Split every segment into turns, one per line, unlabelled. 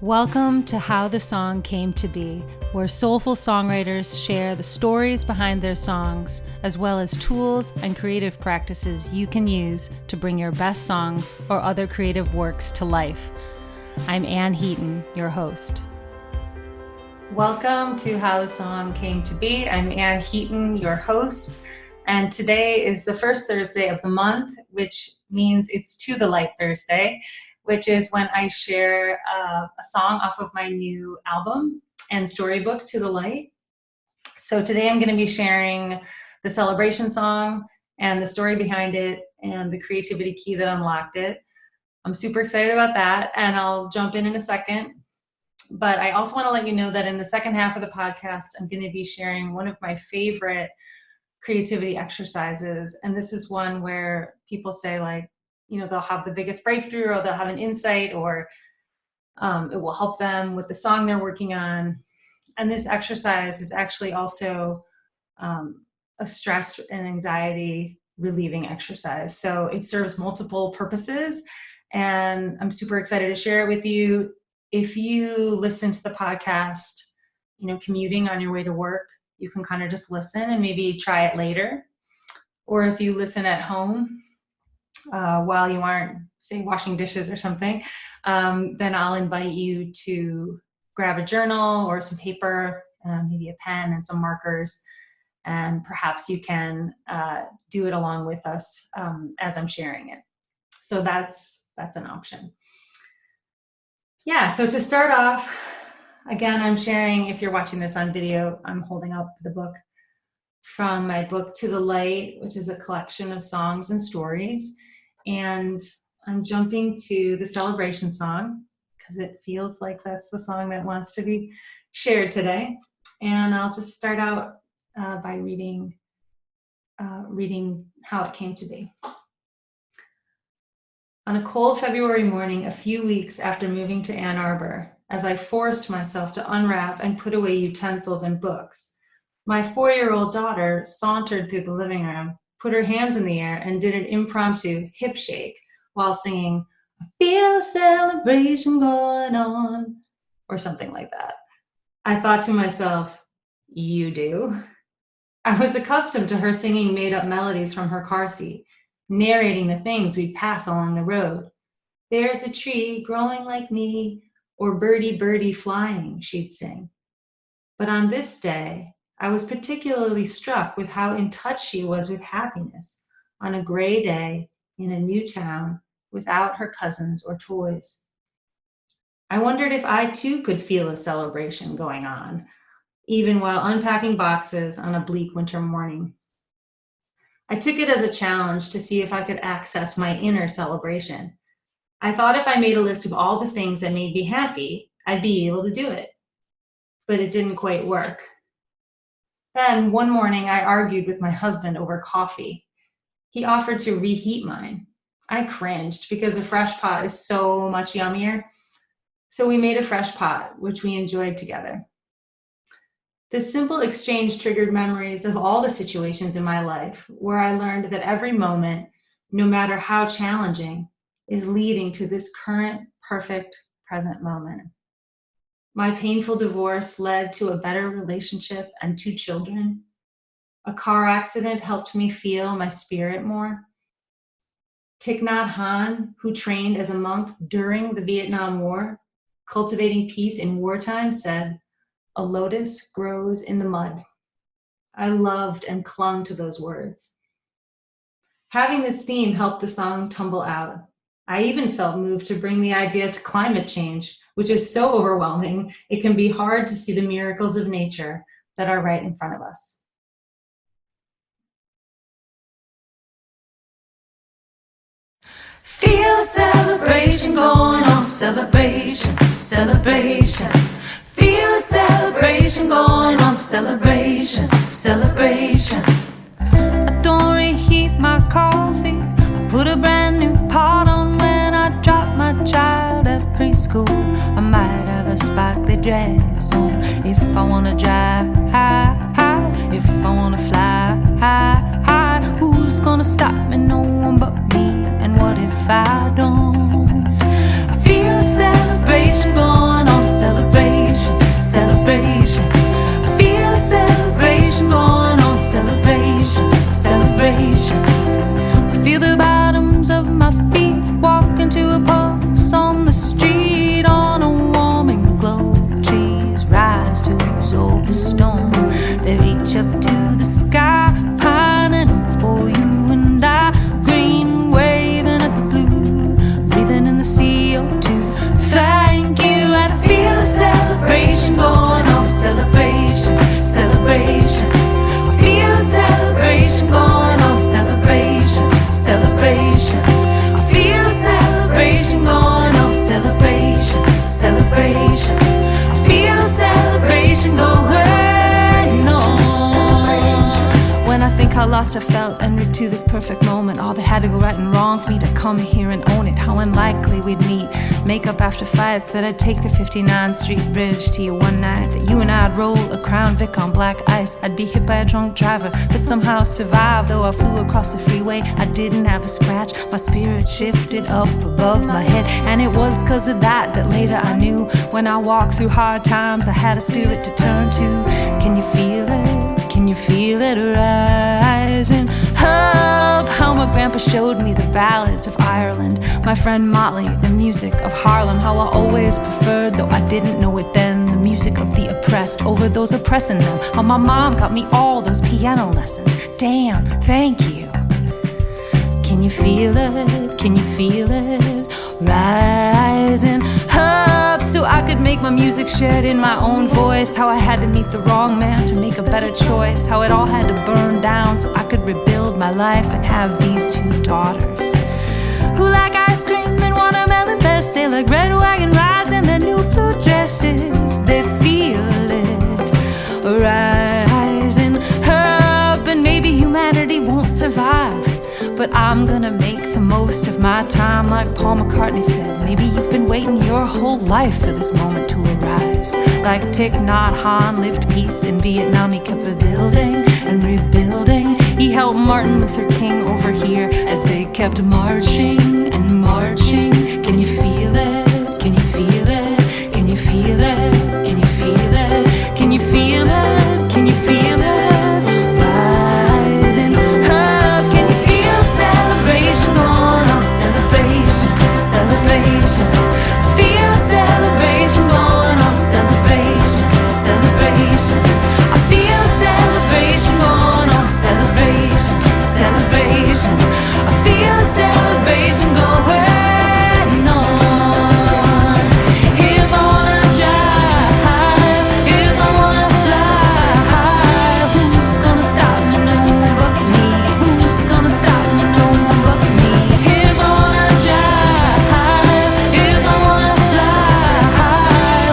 Welcome to How the Song Came to Be, where soulful songwriters share the stories behind their songs, as well as tools and creative practices you can use to bring your best songs or other creative works to life. I'm Heaton, your host. Welcome to How the Song Came to Be. I'm Heaton, your host, and today is the first Thursday of the month, which means it's To the Light Thursday, which is when I share a song off of my new album and storybook, To the Light. So today I'm going to be sharing the celebration song and the story behind it and the creativity key that unlocked it. I'm super excited about that, and I'll jump in a second. But I also want to let you know that in the second half of the podcast, I'm going to be sharing one of my favorite creativity exercises. And this is one where people say, like, they'll have the biggest breakthrough, or they'll have an insight, or it will help them with the song they're working on. And this exercise is actually also a stress and anxiety relieving exercise. So it serves multiple purposes, and I'm super excited to share it with you. If you listen to the podcast, commuting on your way to work, you can kind of just listen and maybe try it later. Or if you listen at home, while you aren't, say, washing dishes or something, then I'll invite you to grab a journal or some paper, maybe a pen and some markers, and perhaps you can do it along with us as I'm sharing it. So that's an option. Yeah, so to start off, again, I'm sharing, if you're watching this on video, I'm holding up the book from my book To the Light, which is a collection of songs and stories. And I'm jumping to the celebration song because it feels like that's the song that wants to be shared today. And I'll just start out by reading how it came to be. On a cold February morning, a few weeks after moving to Ann Arbor, as I forced myself to unwrap and put away utensils and books, my 4-year-old daughter sauntered through the living room, put her hands in the air, and did an impromptu hip shake while singing, "I feel a celebration going on," or something like that. I thought to myself, you do? I was accustomed to her singing made-up melodies from her car seat, narrating the things we'd pass along the road. "There's a tree growing like me," or "birdie, birdie flying," she'd sing. But on this day, I was particularly struck with how in touch she was with happiness on a gray day in a new town without her cousins or toys. I wondered if I too could feel a celebration going on, even while unpacking boxes on a bleak winter morning. I took it as a challenge to see if I could access my inner celebration. I thought if I made a list of all the things that made me happy, I'd be able to do it. But it didn't quite work. Then one morning I argued with my husband over coffee. He offered to reheat mine. I cringed because a fresh pot is so much yummier. So we made a fresh pot, which we enjoyed together. This simple exchange triggered memories of all the situations in my life where I learned that every moment, no matter how challenging, is leading to this current, perfect, present moment. My painful divorce led to a better relationship and 2 children. A car accident helped me feel my spirit more. Thich Nhat, who trained as a monk during the Vietnam War, cultivating peace in wartime, said, "A lotus grows in the mud." I loved and clung to those words. Having this theme helped the song tumble out. I even felt moved to bring the idea to climate change, which is so overwhelming, it can be hard to see the miracles of nature that are right in front of us.
Feel a celebration going on, celebration, celebration. Feel a celebration going on, celebration, celebration. I don't reheat my coffee, I put a brand new pot on when I drop my child at preschool. I might have a sparkly dress on if I wanna drive high, if I wanna fly high. Who's gonna stop me? No one but me. And what if I don't? I feel a celebration going on. celebration, celebration. I feel a celebration going on, celebration, celebration. I feel a celebration going on, celebration, celebration. I feel a celebration going on. When I think how lost I felt en route to this perfect moment, all that had to go right and wrong for me to come here and own it, how unlikely we'd meet, make up after fights, that I'd take the 59th Street Bridge to you one night, that you and I'd roll a Crown Vic on black ice. I'd be hit by a drunk driver, but somehow survive. Though I flew across the freeway, I didn't have a scratch. My spirit shifted up above my head, and it was 'cause of that that later I knew, when I walked through hard times, I had a spirit to turn to. Can you feel it? Can you feel it rising up? How my grandpa showed me the ballads of Ireland, my friend Motley, the music of Harlem. How I always preferred, though I didn't know it then, the music of the oppressed over those oppressing them. How my mom got me all those piano lessons. Damn, thank you. Can you feel it? Can you feel it rising up? So I could make my music shared in my own voice. How I had to meet the wrong man to make a better choice. How it all had to burn down so I could rebuild my life and have these two daughters who like ice cream and watermelon best. They like red wagon rides and their new blue dresses. They feel it rising up, and maybe humanity won't survive, but I'm gonna make the most of my time. Like Paul McCartney said, maybe you've been waiting your whole life for this moment to arise. Like Thich Nhat Hanh lived peace in Vietnam. He kept rebuilding and rebuilding. He helped Martin Luther King over here as they kept marching and marching. Can you feel it? Can you feel it? Can you feel it? Can you feel it? Can you feel it? Can you feel it? Rising up. Can you feel celebration going on? Celebration, celebration. Feel a celebration going on. Celebration, celebration. I feel a celebration going on. Celebration, celebration. I feel a celebration going on. If I wanna drive, if I wanna fly, who's gonna stop me? No one but me. Who's gonna stop me? No one but me. If I wanna drive, if I wanna fly,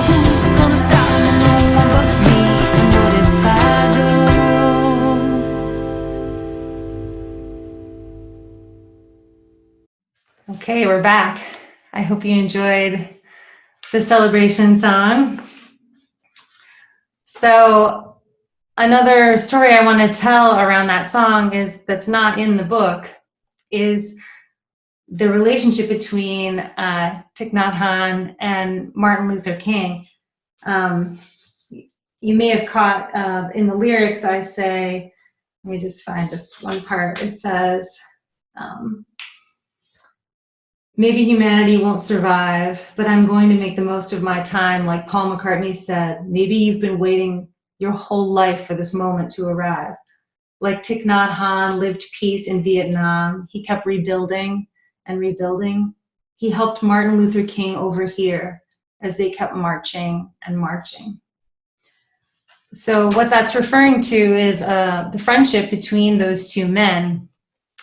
who's gonna stop me? No one but me. And what if I do?
Okay, we're back. I hope you enjoyed the celebration song. So another story I want to tell around that song is that's not in the book is the relationship between Thich Nhat Hanh and Martin Luther King. You may have caught in the lyrics I say, let me just find this one part. It says, maybe humanity won't survive, but I'm going to make the most of my time, like Paul McCartney said. Maybe you've been waiting your whole life for this moment to arrive. Like Thich Nhat Hanh lived peace in Vietnam. He kept rebuilding and rebuilding. He helped Martin Luther King over here as they kept marching and marching. So what that's referring to is the friendship between those two men.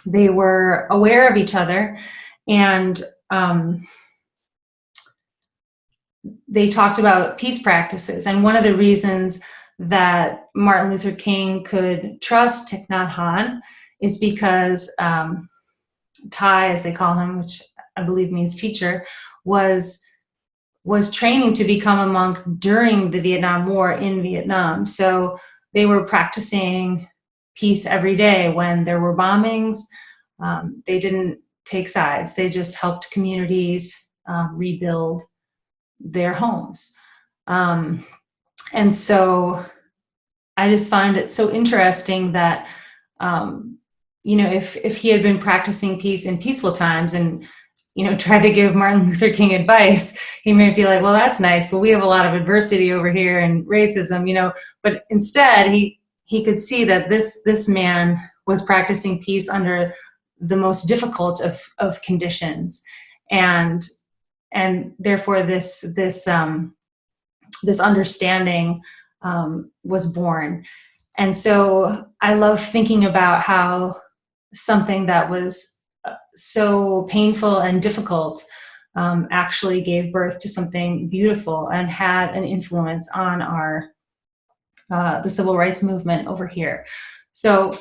They were aware of each other, and they talked about peace practices. And one of the reasons that Martin Luther King could trust Thich Nhat Hanh is because Thai, as they call him, which I believe means teacher, was training to become a monk during the Vietnam War in Vietnam. So they were practicing peace every day when there were bombings. They didn't take sides. They just helped communities rebuild their homes. And so I just find it so interesting that, if he had been practicing peace in peaceful times and, tried to give Martin Luther King advice, he might be like, well, that's nice, but we have a lot of adversity over here and racism, but instead he could see that this man was practicing peace under the most difficult of conditions, and therefore this understanding was born. And so I love thinking about how something that was so painful and difficult actually gave birth to something beautiful and had an influence on the civil rights movement over here. So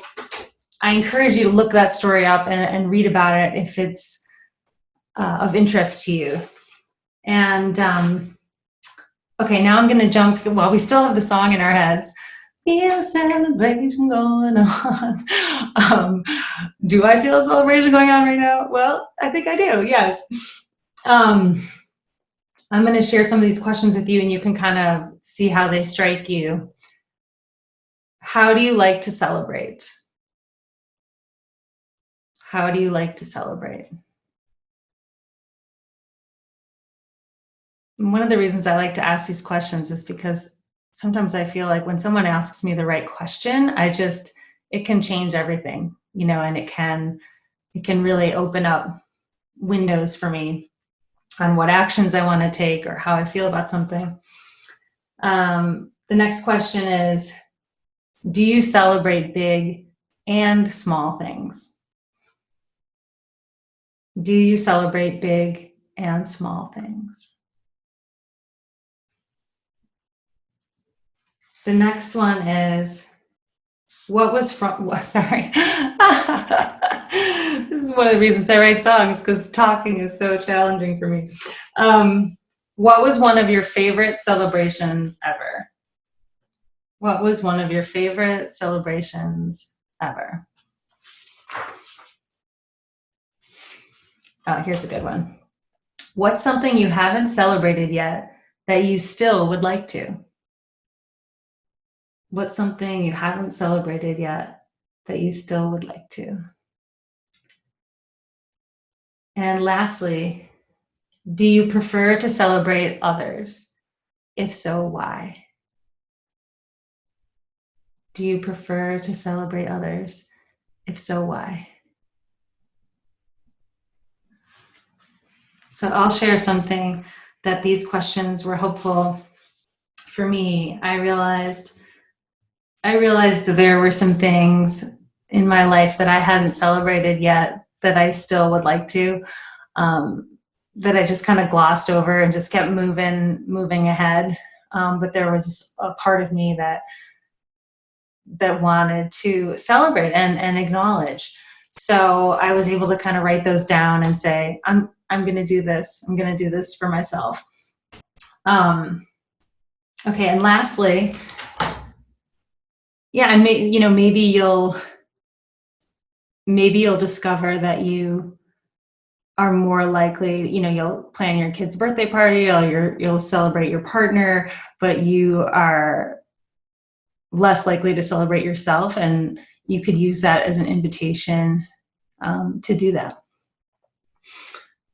I encourage you to look that story up and read about it if it's of interest to you. And okay, now I'm going to jump. Well, we still have the song in our heads. Feel a celebration going on. Do I feel a celebration going on right now? Well, I think I do, yes. I'm going to share some of these questions with you, and you can kind of see how they strike you. How do you like to celebrate? How do you like to celebrate? And one of the reasons I like to ask these questions is because sometimes I feel like when someone asks me the right question, it can change everything, and it can really open up windows for me on what actions I want to take or how I feel about something. The next question is, do you celebrate big and small things? Do you celebrate big and small things? The next one is, sorry. This is one of the reasons I write songs, because talking is so challenging for me. What was one of your favorite celebrations ever? What was one of your favorite celebrations ever? Oh, here's a good one. What's something you haven't celebrated yet that you still would like to? What's something you haven't celebrated yet that you still would like to? And lastly, do you prefer to celebrate others? If so, why? Do you prefer to celebrate others? If so, why? So I'll share something that these questions were helpful for me. I realized that there were some things in my life that I hadn't celebrated yet that I still would like to, that I just kind of glossed over and just kept moving ahead. But there was a part of me that wanted to celebrate and acknowledge. So I was able to kind of write those down and say, I'm going to do this. I'm going to do this for myself. Okay. And lastly, yeah, and maybe you'll discover that you are more likely, you'll plan your kid's birthday party, or you'll celebrate your partner, but you are less likely to celebrate yourself, and you could use that as an invitation to do that.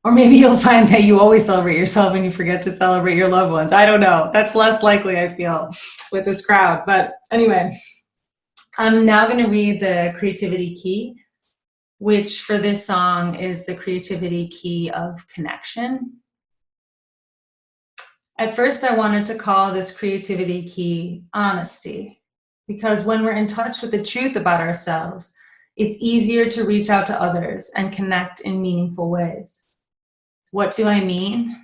Or maybe you'll find that you always celebrate yourself and you forget to celebrate your loved ones. I don't know. That's less likely, I feel, with this crowd. But anyway, I'm now going to read the creativity key, which for this song is the creativity key of connection. At first, I wanted to call this creativity key honesty, because when we're in touch with the truth about ourselves, it's easier to reach out to others and connect in meaningful ways. What do I mean?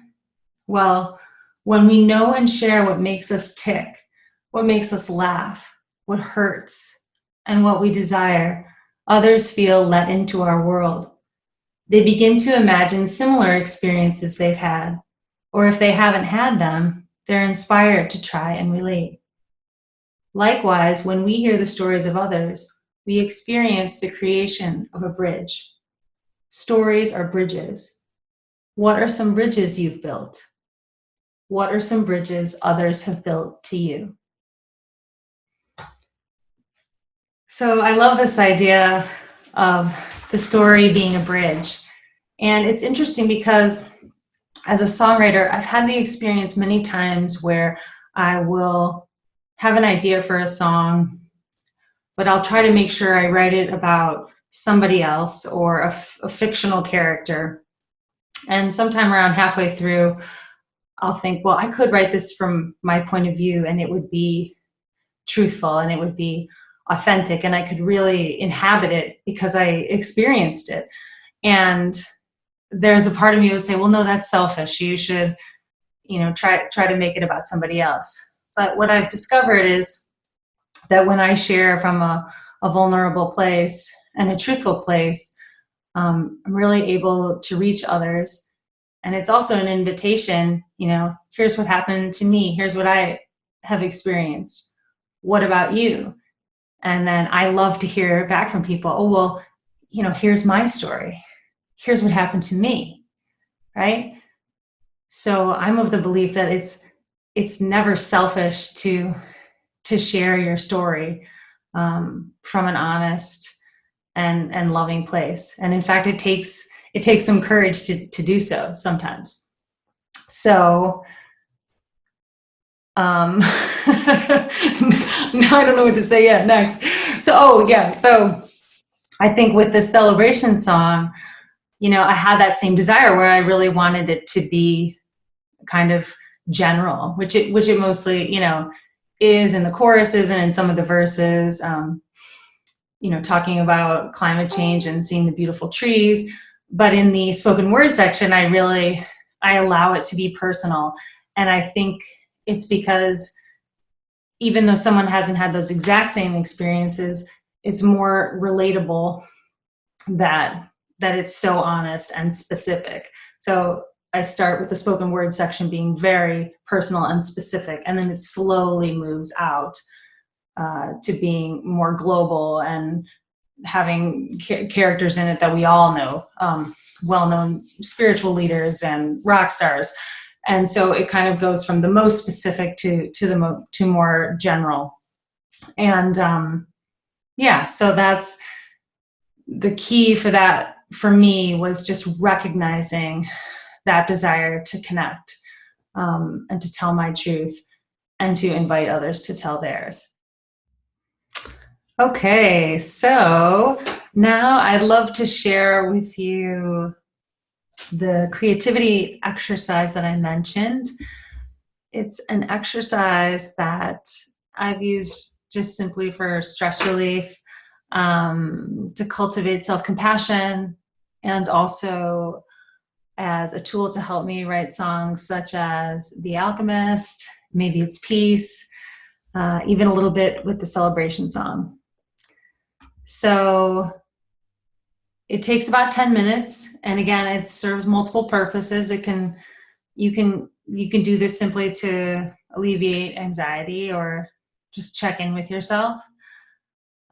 Well, when we know and share what makes us tick, what makes us laugh, what hurts, and what we desire, others feel let into our world. They begin to imagine similar experiences they've had, or if they haven't had them, they're inspired to try and relate. Likewise, when we hear the stories of others, we experience the creation of a bridge. Stories are bridges. What are some bridges you've built? What are some bridges others have built to you? So I love this idea of the story being a bridge. And it's interesting because as a songwriter, I've had the experience many times where I will have an idea for a song, but I'll try to make sure I write it about somebody else or a fictional character. And sometime around halfway through, I'll think, well, I could write this from my point of view and it would be truthful and it would be authentic, and I could really inhabit it because I experienced it. And there's a part of me that would say, well, no, that's selfish. You should, try to make it about somebody else. But what I've discovered is that when I share from a vulnerable place and a truthful place, I'm really able to reach others. And it's also an invitation, here's what happened to me. Here's what I have experienced. What about you? And then I love to hear back from people. Oh, well, here's my story. Here's what happened to me, right? So I'm of the belief that it's never selfish to share your story from an honest and loving place. And in fact, it takes some courage to do so sometimes. So now I don't know what to say yet next. So I think with the celebration song, I had that same desire where I really wanted it to be kind of general, which it mostly, is in the choruses and in some of the verses, talking about climate change and seeing the beautiful trees. But in the spoken word section, I allow it to be personal. And I think it's because even though someone hasn't had those exact same experiences, it's more relatable that it's so honest and specific. So I start with the spoken word section being very personal and specific, and then it slowly moves out to being more global and having characters in it that we all know, well-known spiritual leaders and rock stars. And so it kind of goes from the most specific to more general. And so that's the key for that for me, was just recognizing that desire to connect and to tell my truth and to invite others to tell theirs. Okay, so now I'd love to share with you the creativity exercise that I mentioned. It's an exercise that I've used just simply for stress relief, to cultivate self-compassion, and also as a tool to help me write songs such as The Alchemist, maybe it's Peace, even a little bit with the celebration song. So it takes about 10 minutes. And again, it serves multiple purposes. You can do this simply to alleviate anxiety or just check in with yourself.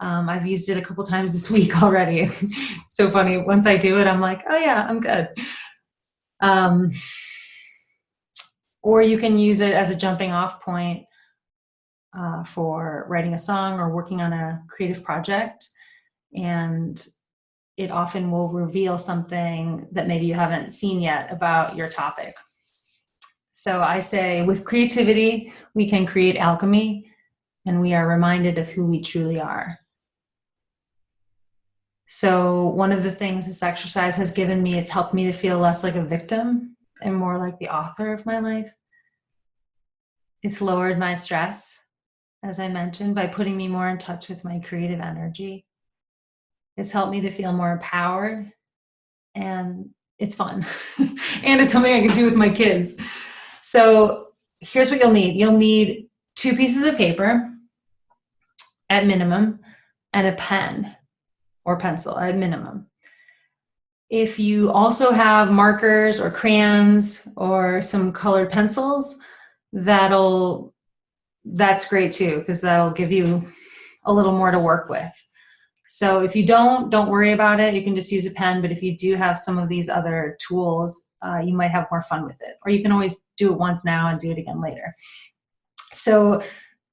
I've used it a couple times this week already. It's so funny. Once I do it, I'm like, oh yeah, I'm good. Or you can use it as a jumping off point for writing a song or working on a creative project. And it often will reveal something that maybe you haven't seen yet about your topic. So I say, with creativity, we can create alchemy, and we are reminded of who we truly are. So one of the things this exercise has given me, it's helped me to feel less like a victim and more like the author of my life. It's lowered my stress, as I mentioned, by putting me more in touch with my creative energy. It's helped me to feel more empowered, and it's fun. And it's something I can do with my kids. So here's what you'll need. You'll need 2 pieces of paper at minimum, and a pen or pencil at minimum. If you also have markers or crayons or some colored pencils, that's great too, because that'll give you a little more to work with. So if you don't worry about it. You can just use a pen. But if you do have some of these other tools, you might have more fun with it. Or you can always do it once now and do it again later. So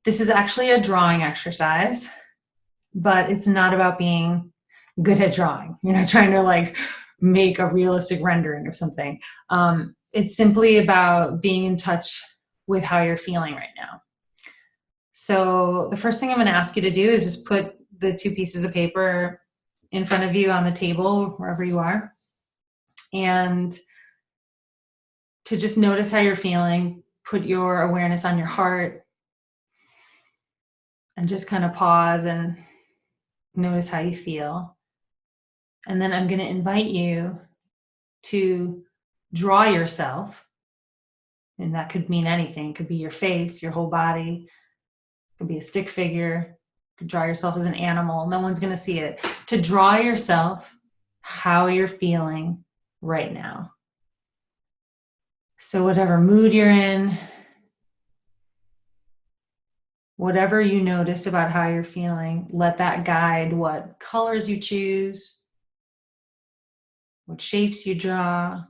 this is actually a drawing exercise, but it's not about being good at drawing. You're not trying to make a realistic rendering of something. It's simply about being in touch with how you're feeling right now. So the first thing I'm going to ask you to do is just put the 2 pieces of paper in front of you on the table, wherever you are, and to just notice how you're feeling. Put your awareness on your heart And just kind of pause and notice how you feel. And then I'm going to invite you to draw yourself. And that could mean anything. It could be your face, your whole body. It could be a stick figure. You could draw yourself as an animal. No one's going to see it. To draw yourself how you're feeling right now. So whatever mood you're in, whatever you notice about how you're feeling, let that guide what colors you choose, what shapes you draw.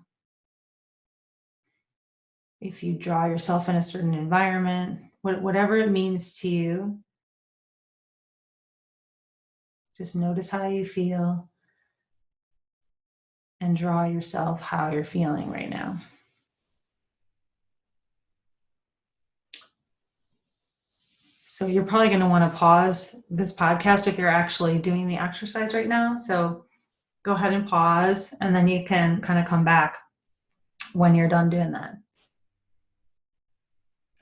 If you draw yourself in a certain environment, whatever it means to you, just notice how you feel and draw yourself how you're feeling right now. So you're probably going to want to pause this podcast if you're actually doing the exercise right now. So go ahead and pause, and then you can kind of come back when you're done doing that.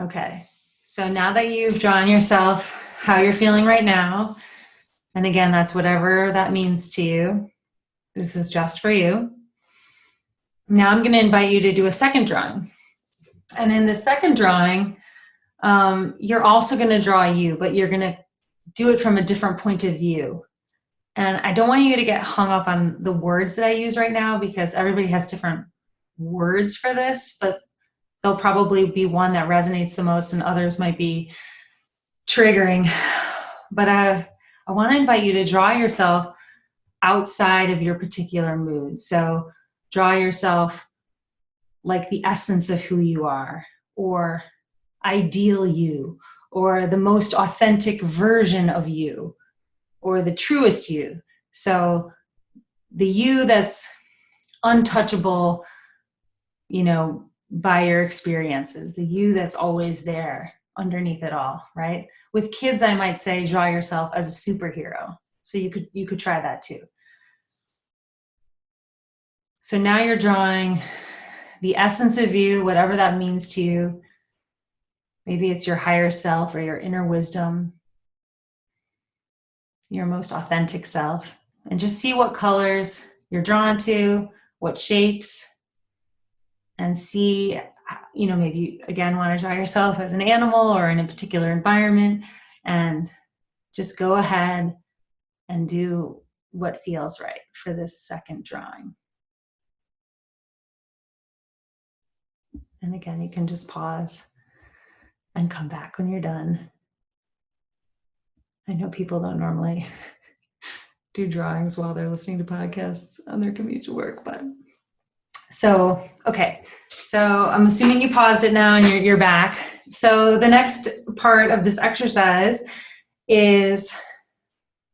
Okay, so now that you've drawn yourself how you're feeling right now, and again, that's whatever that means to you. This is just for you. Now I'm going to invite you to do a second drawing. And in the second drawing, you're also going to draw you, but you're going to do it from a different point of view. And I don't want you to get hung up on the words that I use right now, because everybody has different words for this, but there'll probably be one that resonates the most and others might be triggering. But I want to invite you to draw yourself outside of your particular mood. So draw yourself like the essence of who you are, or ideal you, or the most authentic version of you, or the truest you. So the you that's untouchable, by your experiences, the you that's always there underneath it all, right? With kids, I might say draw yourself as a superhero. So you could try that too. So now you're drawing the essence of you, whatever that means to you. Maybe it's your higher self or your inner wisdom, your most authentic self. And just see what colors you're drawn to, what shapes, and see, maybe you again want to draw yourself as an animal or in a particular environment, and just go ahead and do what feels right for this second drawing. And again, you can just pause and come back when you're done. I know people don't normally do drawings while they're listening to podcasts on their commute to work, but okay. So I'm assuming you paused it now and you're back. So the next part of this exercise is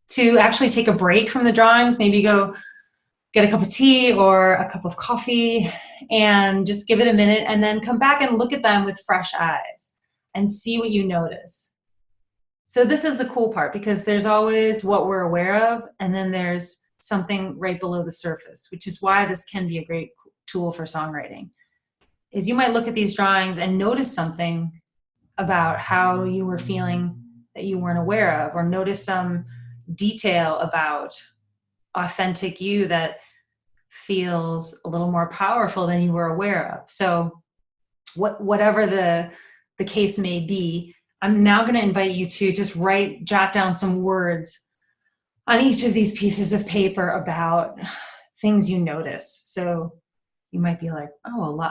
to actually take a break from the drawings, maybe go get a cup of tea or a cup of coffee and just give it a minute, and then come back and look at them with fresh eyes and see what you notice. So this is the cool part, because there's always what we're aware of, and then there's something right below the surface, which is why this can be a great tool for songwriting. Is you might look at these drawings and notice something about how you were feeling that you weren't aware of, or notice some detail about authentic you that feels a little more powerful than you were aware of. So whatever the case may be, I'm now going to invite you to just jot down some words on each of these pieces of paper about things you notice. So you might be like,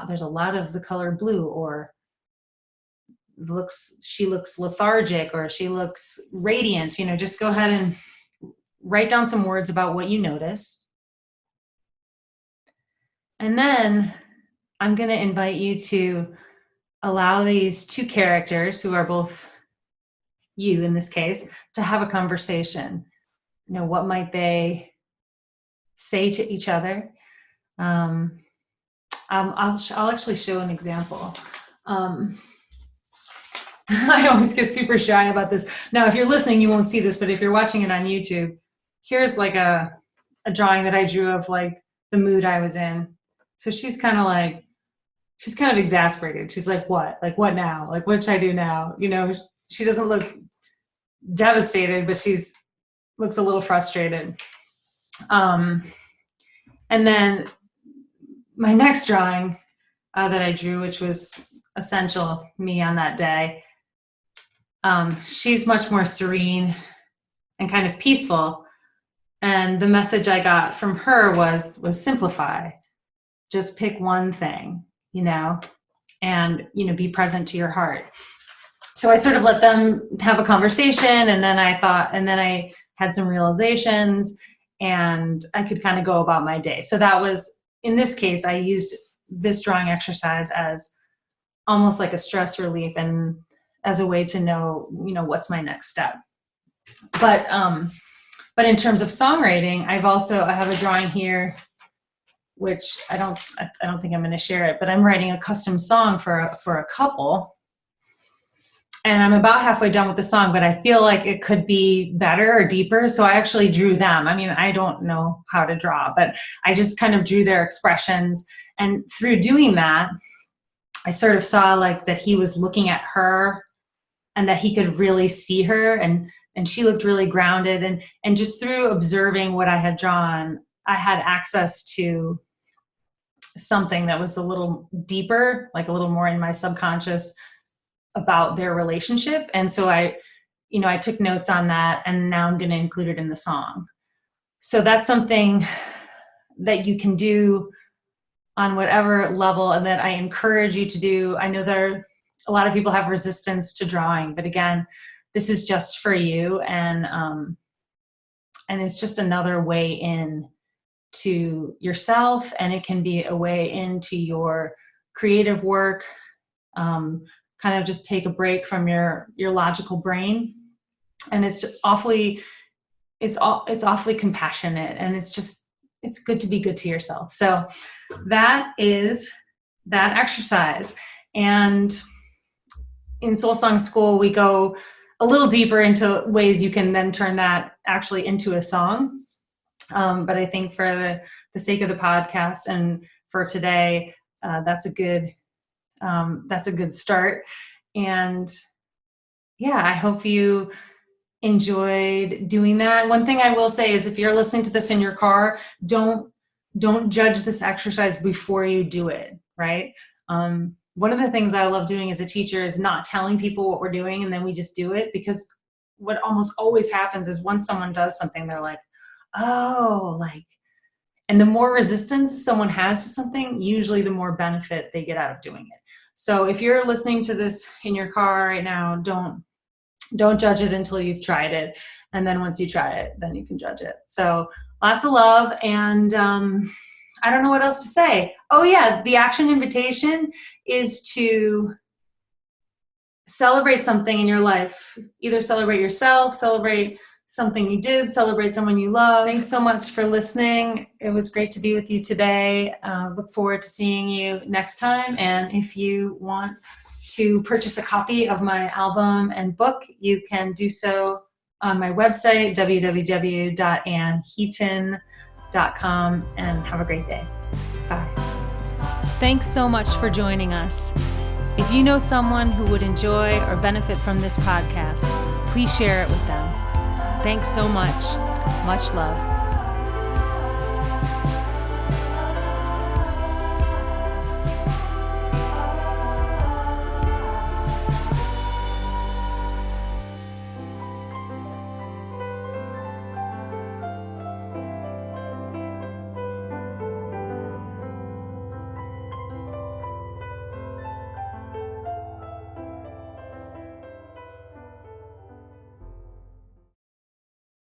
there's a lot of the color blue, or she looks lethargic, or she looks radiant. Just go ahead and write down some words about what you notice. And then I'm going to invite you to allow these two characters, who are both you in this case, to have a conversation. What might they say to each other? I'll actually show an example. I always get super shy about this. Now, if you're listening, you won't see this, but if you're watching it on YouTube, here's like a drawing that I drew of like the mood I was in. So she's kind of exasperated. She's like, what? Like, what now? Like, what should I do now? She doesn't look devastated, but looks a little frustrated. And then my next drawing that I drew, which was essential me on that day, she's much more serene and kind of peaceful. And the message I got from her was simplify. Just pick one thing, and, be present to your heart. So I sort of let them have a conversation, and then I had some realizations, and I could kind of go about my day. So that was, in this case, I used this drawing exercise as almost like a stress relief and as a way to know, what's my next step. But in terms of songwriting, I have a drawing here, which I don't think I'm going to share it, but I'm writing a custom song for a couple. And I'm about halfway done with the song, but I feel like it could be better or deeper. So I actually drew them. I mean, I don't know how to draw, but I just kind of drew their expressions. And through doing that, I sort of saw like that he was looking at her and that he could really see her. And she looked really grounded. And just through observing what I had drawn, I had access to something that was a little deeper, like a little more in my subconscious about their relationship. And so I took notes on that, and now I'm going to include it in the song. So that's something that you can do on whatever level, and that I encourage you to do. I know a lot of people have resistance to drawing, but again, this is just for you. And it's just another way in to yourself, and it can be a way into your creative work. Kind of just take a break from your logical brain, and it's awfully compassionate, and it's good to be good to yourself. So that is that exercise. And in Soul Song School, we go a little deeper into ways you can then turn that actually into a song. But I think for the sake of the podcast and for today, that's a good start. And yeah, I hope you enjoyed doing that. One thing I will say is, if you're listening to this in your car, don't judge this exercise before you do it, right? One of the things I love doing as a teacher is not telling people what we're doing and then we just do it, because what almost always happens is once someone does something, they're like, oh, and the more resistance someone has to something, usually the more benefit they get out of doing it. So if you're listening to this in your car right now, don't judge it until you've tried it. And then once you try it, then you can judge it. So lots of love. And I don't know what else to say. Oh yeah, the action invitation is to celebrate something in your life. Either celebrate yourself, celebrate something you did, celebrate someone you love. Thanks so much for listening. It was great to be with you today. Look forward to seeing you next time. And if you want to purchase a copy of my album and book, you can do so on my website, www.anneheaton.com, and have a great day. Bye. Thanks so much for joining us. If you know someone who would enjoy or benefit from this podcast, please share it with them. Thanks so much. Much love.